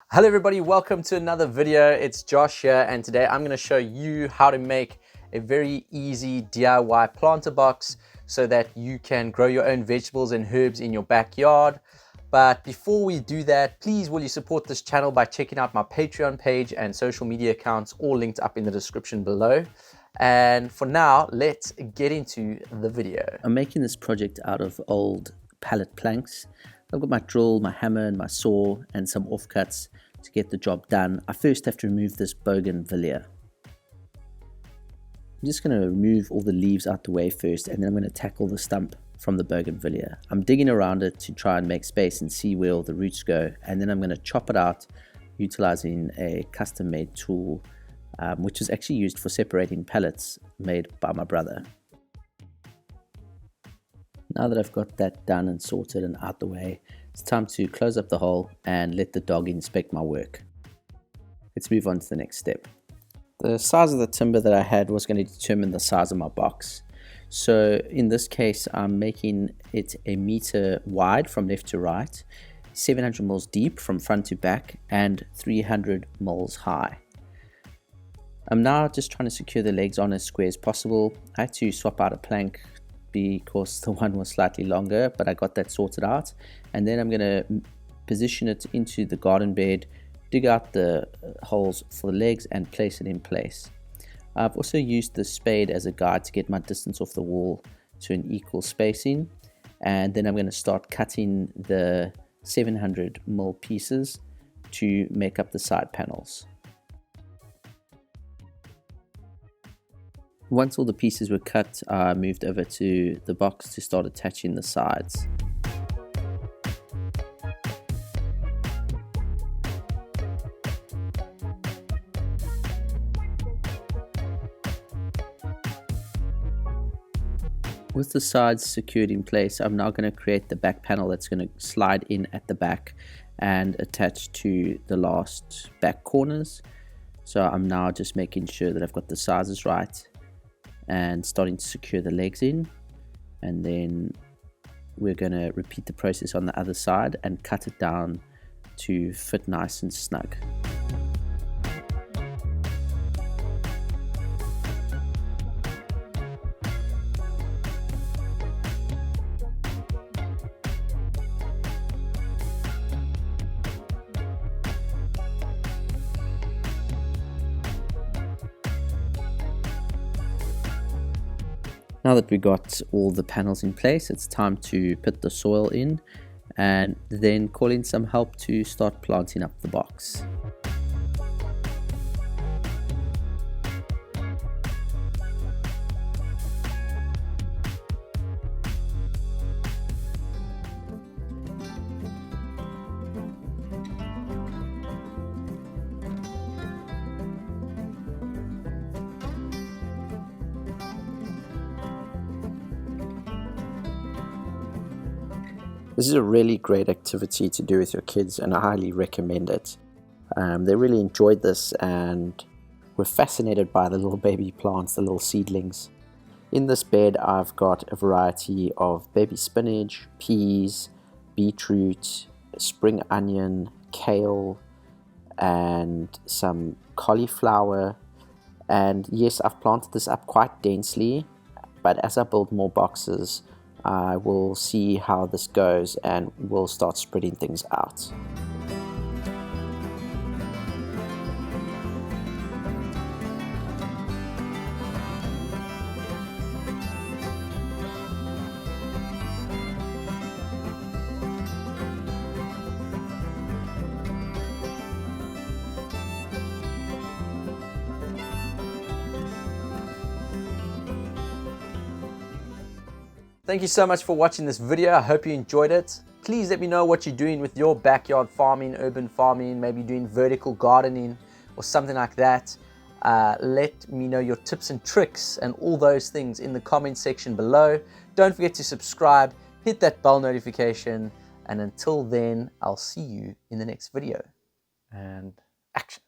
Hello everybody, welcome to another video. It's Josh here, and today I'm going to show you how to make a very easy DIY planter box so that you can grow your own vegetables and herbs in your backyard. But before we do that, please will you support this channel by checking out my Patreon page and social media accounts, all linked up in the description below. And for now, let's get into the video. I'm making this project out of old pallet planks. I've got my drill, my hammer and my saw and some offcuts to get the job done. I first have to remove this bougainvillea. I'm just going to remove all the leaves out the way first, and then I'm going to tackle the stump from the bougainvillea. I'm digging around it to try and make space and see where all the roots go, and then I'm going to chop it out utilizing a custom made tool which is actually used for separating pallets made by my brother. Now that I've got that done and sorted and out the way, it's time to close up the hole and let the dog inspect my work. Let's move on to the next step. The size of the timber that I had was going to determine the size of my box. So in this case, I'm making it 1 meter wide from left to right, 700 mils deep from front to back, and 300 mils high. I'm now just trying to secure the legs on as square as possible. I had to swap out a plank because the one was slightly longer, but I got that sorted out. And then I'm going to position it into the garden bed, dig out the holes for the legs and place it in place. I've also used the spade as a guide to get my distance off the wall to an equal spacing, and then I'm going to start cutting the 700 mil pieces to make up the side panels. Once all the pieces were cut, I moved over to the box to start attaching the sides. With the sides secured in place, I'm now going to create the back panel that's going to slide in at the back and attach to the last back corners. So I'm now just making sure that I've got the sizes right and starting to secure the legs in, and then we're going to repeat the process on the other side and cut it down to fit nice and snug. Now that we got all the panels in place, it's time to put the soil in and then call in some help to start planting up the box. This is a really great activity to do with your kids, and I highly recommend it. They really enjoyed this and were fascinated by the little baby plants, the little seedlings. In this bed I've got a variety of baby spinach, peas, beetroot, spring onion, kale, and some cauliflower. And yes, I've planted this up quite densely, but as I build more boxes, I will see how this goes and we'll start spreading things out. Thank you so much for watching this video. I hope you enjoyed it. Please let me know what you're doing with your backyard farming, urban farming, maybe doing vertical gardening or something like that. Let me know your tips and tricks and all those things in the comment section below. Don't forget to subscribe, hit that bell notification, and until then, I'll see you in the next video. And action.